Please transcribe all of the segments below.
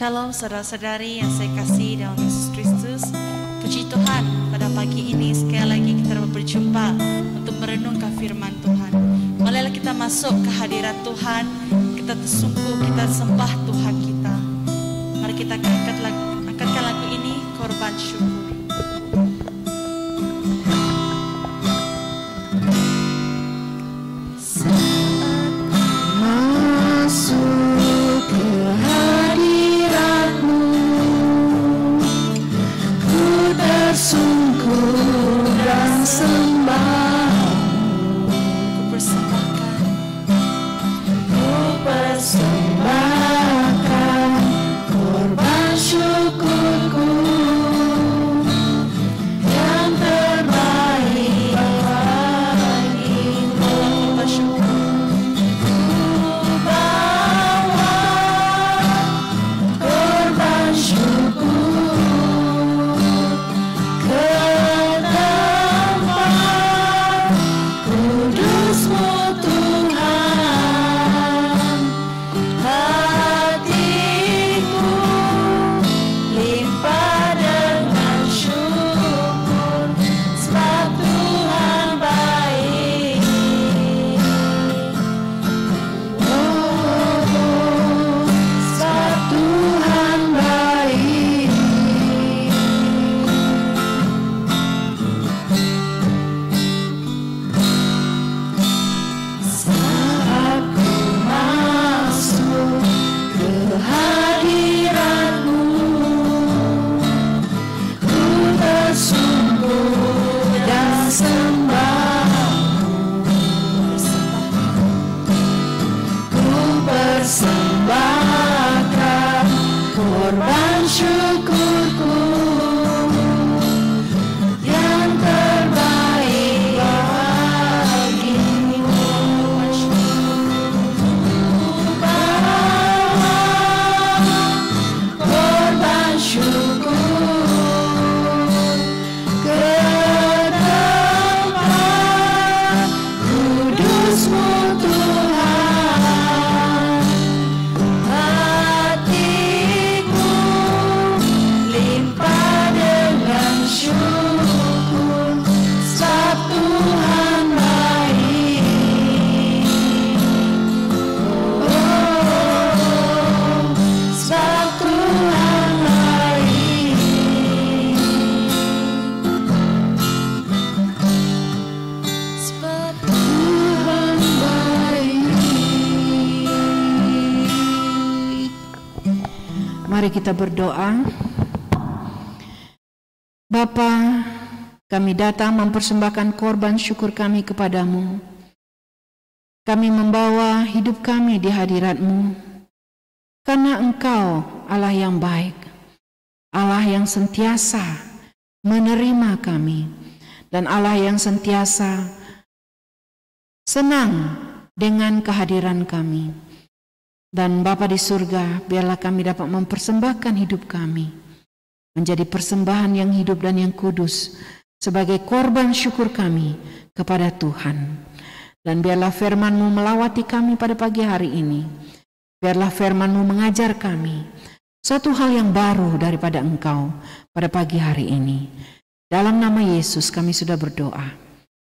Shalom saudara-saudari yang saya kasih dalam Yesus Kristus. Puji Tuhan, pada pagi ini sekali lagi kita berjumpa untuk merenungkan firman Tuhan. Marilah kita masuk ke hadirat Tuhan, kita tersungguh, kita sembah Tuhan kita. Mari kita angkatkan lagu ini, korban syukur. Mari kita berdoa. Bapa, kami datang mempersembahkan korban syukur kami kepadamu. Kami membawa hidup kami di hadirat-Mu, karena Engkau Allah yang baik, Allah yang sentiasa menerima kami, dan Allah yang sentiasa senang dengan kehadiran kami. Dan Bapa di surga, biarlah kami dapat mempersembahkan hidup kami menjadi persembahan yang hidup dan yang kudus sebagai korban syukur kami kepada Tuhan. Dan biarlah firman-Mu melawati kami pada pagi hari ini. Biarlah firman-Mu mengajar kami satu hal yang baru daripada Engkau pada pagi hari ini. Dalam nama Yesus kami sudah berdoa.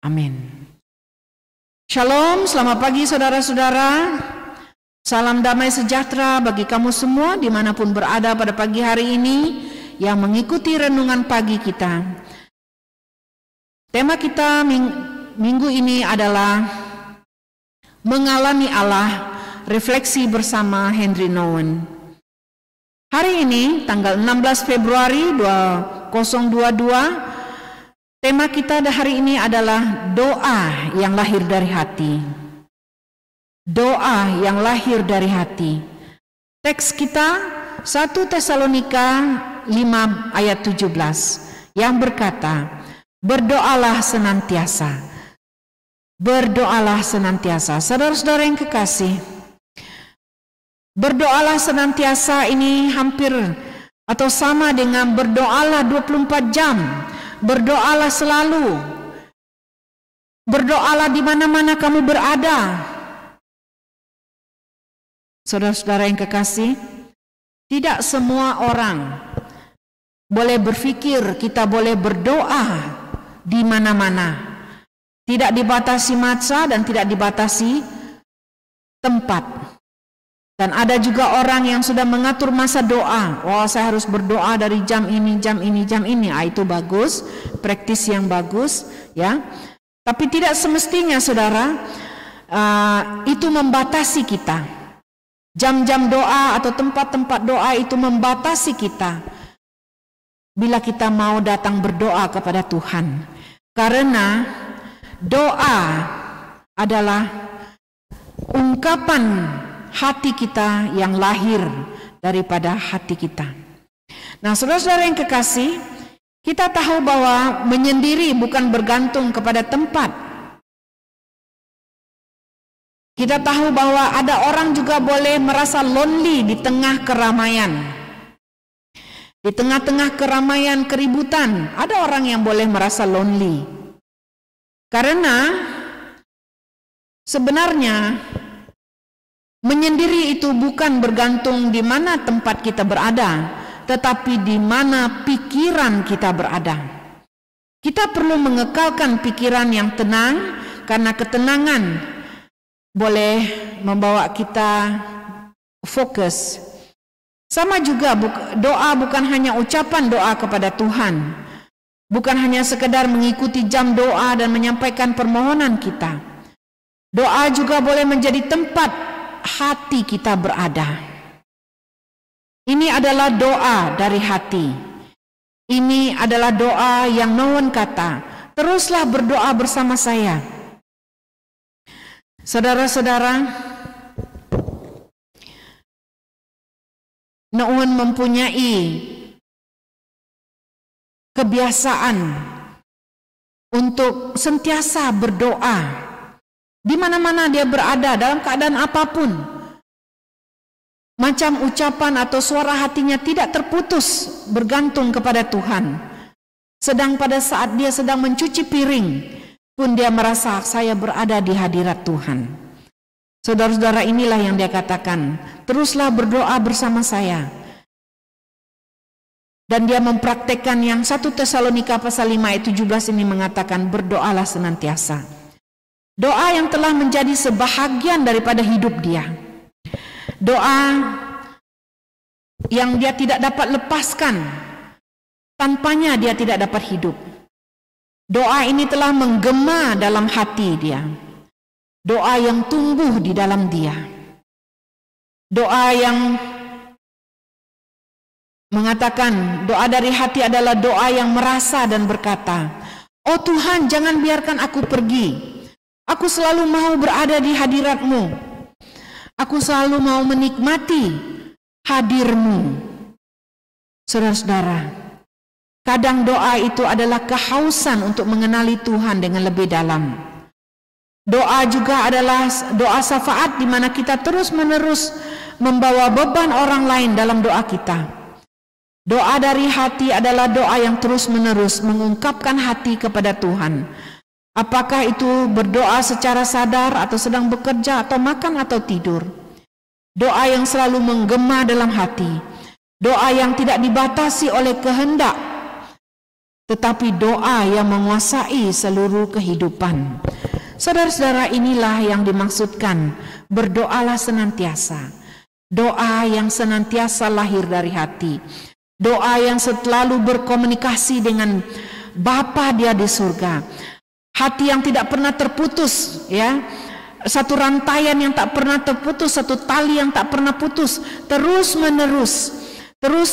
Amin. Shalom, selamat pagi saudara-saudara. Salam damai sejahtera bagi kamu semua dimanapun berada pada pagi hari ini yang mengikuti renungan pagi kita. Tema kita minggu ini adalah Mengalami Allah, refleksi bersama Henry Nouwen. Hari ini tanggal 16 Februari 2022, tema kita hari ini adalah doa yang lahir dari hati. Doa yang lahir dari hati. Teks kita 1 Tesalonika 5 ayat 17 yang berkata, berdoalah senantiasa. Berdoalah senantiasa. Saudara-saudara yang kekasih, berdoalah senantiasa ini hampir atau sama dengan berdoalah 24 jam. Berdoalah selalu. Berdoalah di mana-mana kamu berada. Saudara-saudara yang kekasih, Tidak semua orang boleh berpikir kita boleh berdoa di mana-mana. Tidak dibatasi masa dan tidak dibatasi tempat. Dan ada juga orang yang sudah mengatur masa doa. Oh, saya harus berdoa dari jam ini, jam ini, jam ini. Itu bagus, praktis yang bagus, ya. Tapi tidak semestinya, saudara, itu membatasi kita. Jam-jam doa atau tempat-tempat doa itu membatasi kita bila kita mau datang berdoa kepada Tuhan. Karena doa adalah ungkapan hati kita yang lahir daripada hati kita. Nah, saudara-saudara yang kekasih, kita tahu bahwa menyendiri bukan bergantung kepada tempat. Kita tahu bahwa ada orang juga boleh merasa lonely di tengah keramaian. Di tengah-tengah keramaian, keributan, ada orang yang boleh merasa lonely. Karena sebenarnya menyendiri itu bukan bergantung di mana tempat kita berada, tetapi di mana pikiran kita berada. Kita perlu mengekalkan pikiran yang tenang, karena ketenangan boleh membawa kita fokus. Sama juga doa bukan hanya ucapan doa kepada Tuhan, bukan hanya sekedar mengikuti jam doa dan menyampaikan permohonan kita. Doa juga boleh menjadi tempat hati kita berada. Ini adalah doa dari hati. Ini adalah doa yang Nuwun kata, teruslah berdoa bersama saya. Saudara-saudara, Nuwun mempunyai kebiasaan untuk sentiasa berdoa. Di mana-mana dia berada, dalam keadaan apapun, macam ucapan atau suara hatinya tidak terputus bergantung kepada Tuhan. Sedang pada saat dia sedang mencuci piring pun dia merasa saya berada di hadirat Tuhan. Saudara-saudara, inilah yang dia katakan, teruslah berdoa bersama saya. Dan dia mempraktekkan yang 1 Tesalonika pasal 5 ayat 17 ini mengatakan, berdoalah senantiasa. Doa yang telah menjadi sebahagian daripada hidup dia. Doa yang dia tidak dapat lepaskan. Tanpanya dia tidak dapat hidup. Doa ini telah menggema dalam hati dia. Doa yang tumbuh di dalam dia. Doa yang mengatakan, doa dari hati adalah doa yang merasa dan berkata, oh Tuhan, jangan biarkan aku pergi. Aku selalu mau berada di hadirat-Mu. Aku selalu mau menikmati hadir-Mu. Saudara-saudara, kadang doa itu adalah kehausan untuk mengenali Tuhan dengan lebih dalam. Doa juga adalah doa syafaat di mana kita terus-menerus membawa beban orang lain dalam doa kita. Doa dari hati adalah doa yang terus-menerus mengungkapkan hati kepada Tuhan. Apakah itu berdoa secara sadar atau sedang bekerja atau makan atau tidur. Doa yang selalu menggema dalam hati. Doa yang tidak dibatasi oleh kehendak, tetapi doa yang menguasai seluruh kehidupan. Saudara-saudara, inilah yang dimaksudkan berdoalah senantiasa. Doa yang senantiasa lahir dari hati. Doa yang selalu berkomunikasi dengan Bapa dia di surga. Hati yang tidak pernah terputus, ya. Satu rantaian yang tak pernah terputus, satu tali yang tak pernah putus, terus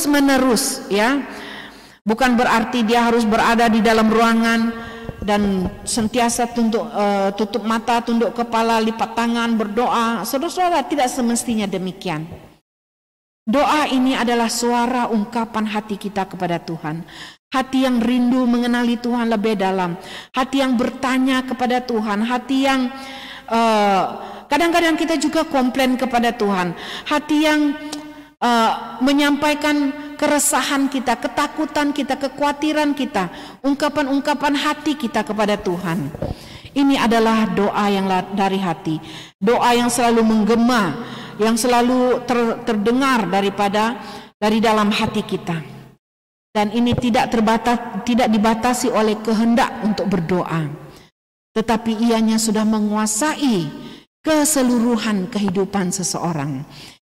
menerus, ya. Bukan berarti dia harus berada di dalam ruangan dan sentiasa tutup mata, tunduk kepala, lipat tangan, berdoa. Saudara-saudara, tidak semestinya demikian. Doa ini adalah suara ungkapan hati kita kepada Tuhan. Hati yang rindu mengenali Tuhan lebih dalam. Hati yang bertanya kepada Tuhan. Hati yang kadang-kadang kita juga komplain kepada Tuhan. Hati yang menyampaikan keresahan kita, ketakutan kita, kekhawatiran kita. Ungkapan-ungkapan hati kita kepada Tuhan. Ini adalah doa yang dari hati. Doa yang selalu menggema, yang selalu terdengar daripada dari dalam hati kita. Dan ini tidak dibatasi oleh kehendak untuk berdoa, tetapi ianya sudah menguasai keseluruhan kehidupan seseorang.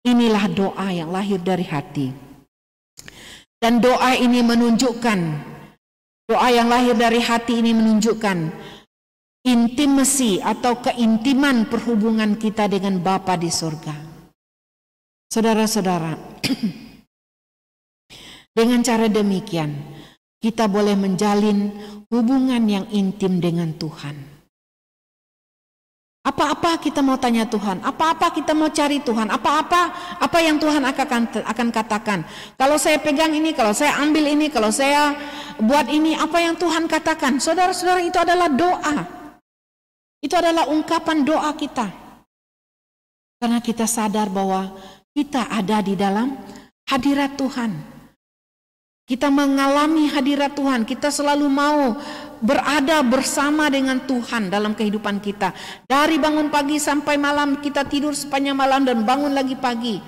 Inilah doa yang lahir dari hati. Dan doa ini menunjukkan, doa yang lahir dari hati ini menunjukkan intimasi atau keintiman perhubungan kita dengan Bapa di surga. Saudara-saudara, dengan cara demikian kita boleh menjalin hubungan yang intim dengan Tuhan. Apa-apa kita mau tanya Tuhan, apa-apa kita mau cari Tuhan, apa yang Tuhan akan katakan. Kalau saya pegang ini, kalau saya ambil ini, kalau saya buat ini, apa yang Tuhan katakan. Saudara-saudara, itu adalah doa. Itu adalah ungkapan doa kita. Karena kita sadar bahwa kita ada di dalam hadirat Tuhan. Kita mengalami hadirat Tuhan, kita selalu mau berada bersama dengan Tuhan dalam kehidupan kita. Dari bangun pagi sampai malam, kita tidur sepanjang malam dan bangun lagi pagi.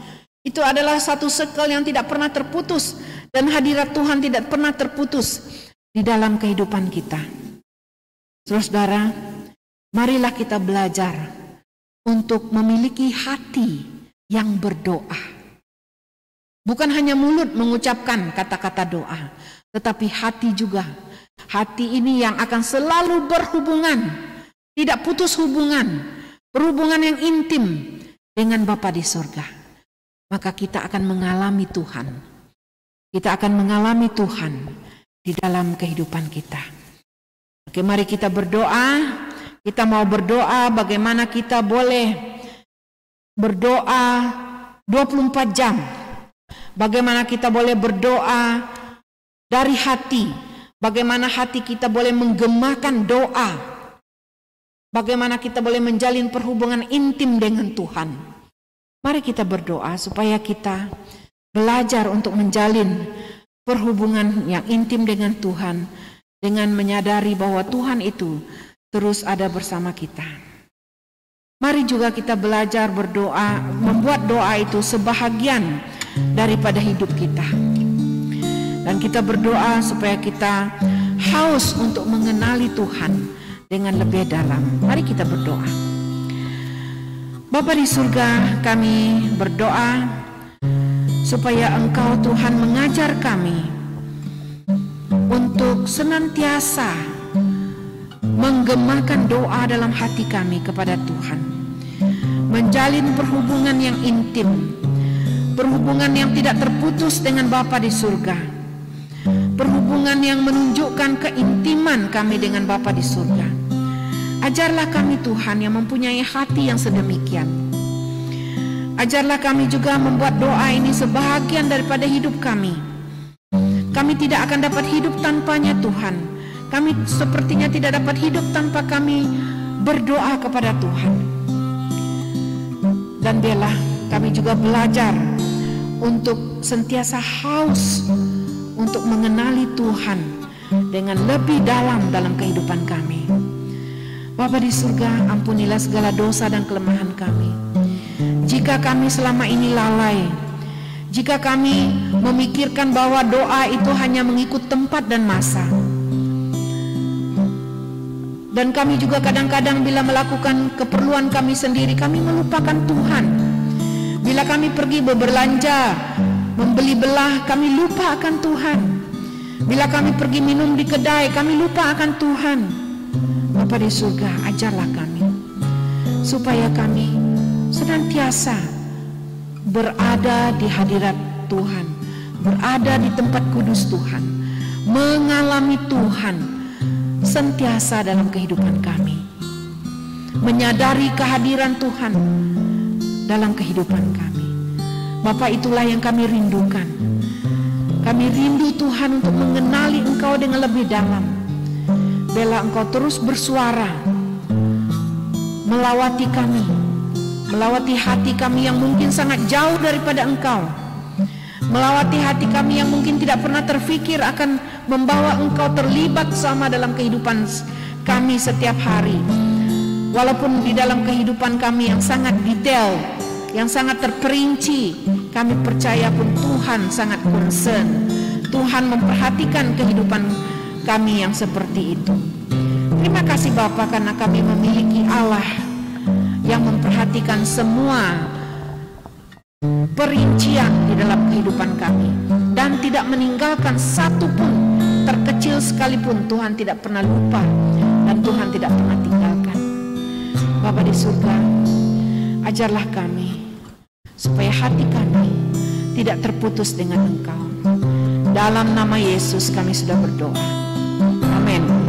Itu adalah satu sekel yang tidak pernah terputus, dan hadirat Tuhan tidak pernah terputus di dalam kehidupan kita. Saudara, marilah kita belajar untuk memiliki hati yang berdoa. Bukan hanya mulut mengucapkan kata-kata doa, tetapi hati juga. Hati ini yang akan selalu berhubungan, tidak putus hubungan, berhubungan yang intim dengan Bapa di surga. Maka kita akan mengalami Tuhan. Kita akan mengalami Tuhan di dalam kehidupan kita. Oke, mari kita berdoa. Kita mau berdoa bagaimana kita boleh berdoa 24 jam. Bagaimana kita boleh berdoa dari hati. Bagaimana hati kita boleh menggemakan doa. Bagaimana kita boleh menjalin perhubungan intim dengan Tuhan. Mari kita berdoa supaya kita belajar untuk menjalin perhubungan yang intim dengan Tuhan. Dengan menyadari bahwa Tuhan itu terus ada bersama kita. Mari juga kita belajar berdoa, membuat doa itu sebahagian daripada hidup kita. Dan kita berdoa supaya kita haus untuk mengenali Tuhan dengan lebih dalam. Mari kita berdoa. Bapa di surga, kami berdoa supaya Engkau Tuhan mengajar kami untuk senantiasa menggemakan doa dalam hati kami kepada Tuhan. Menjalin perhubungan yang intim, perhubungan yang tidak terputus dengan Bapa di surga. Perhubungan yang menunjukkan keintiman kami dengan Bapa di surga. Ajarlah kami Tuhan yang mempunyai hati yang sedemikian. Ajarlah kami juga membuat doa ini sebahagian daripada hidup kami. Kami tidak akan dapat hidup tanpanya Tuhan. Kami sepertinya tidak dapat hidup tanpa kami berdoa kepada Tuhan. Dan biarlah kami juga belajar untuk sentiasa haus untuk mengenali Tuhan dengan lebih dalam kehidupan kami. Bapa di surga, ampunilah segala dosa dan kelemahan kami. Jika kami selama ini lalai, jika kami memikirkan bahwa doa itu hanya mengikut tempat dan masa, dan kami juga kadang-kadang bila melakukan keperluan kami sendiri, kami melupakan Tuhan. Bila kami pergi berbelanja, membeli belah, kami lupa akan Tuhan. Bila kami pergi minum di kedai, kami lupa akan Tuhan. Bapa di surga, ajarlah kami supaya kami senantiasa berada di hadirat Tuhan, berada di tempat kudus Tuhan, mengalami Tuhan sentiasa dalam kehidupan kami, menyadari kehadiran Tuhan dalam kehidupan kami. Bapa, itulah yang kami rindukan. Kami rindu Tuhan untuk mengenali Engkau dengan lebih dalam. Bela Engkau terus bersuara melawati kami, melawati hati kami yang mungkin sangat jauh daripada Engkau, melawati hati kami yang mungkin tidak pernah terfikir akan membawa Engkau terlibat sama dalam kehidupan kami setiap hari. Walaupun di dalam kehidupan kami yang sangat detail, yang sangat terperinci, kami percaya pun Tuhan Tuhan sangat concern. Tuhan memperhatikan kehidupan kami yang seperti itu. Terima kasih Bapa karena kami memiliki Allah yang memperhatikan semua perincian di dalam kehidupan kami dan tidak meninggalkan satu pun, terkecil sekalipun Tuhan tidak pernah lupa dan Tuhan tidak pernah tinggalkan. Bapa di surga, ajarlah kami supaya hati kami tidak terputus dengan Engkau. Dalam nama Yesus kami sudah berdoa. Amin.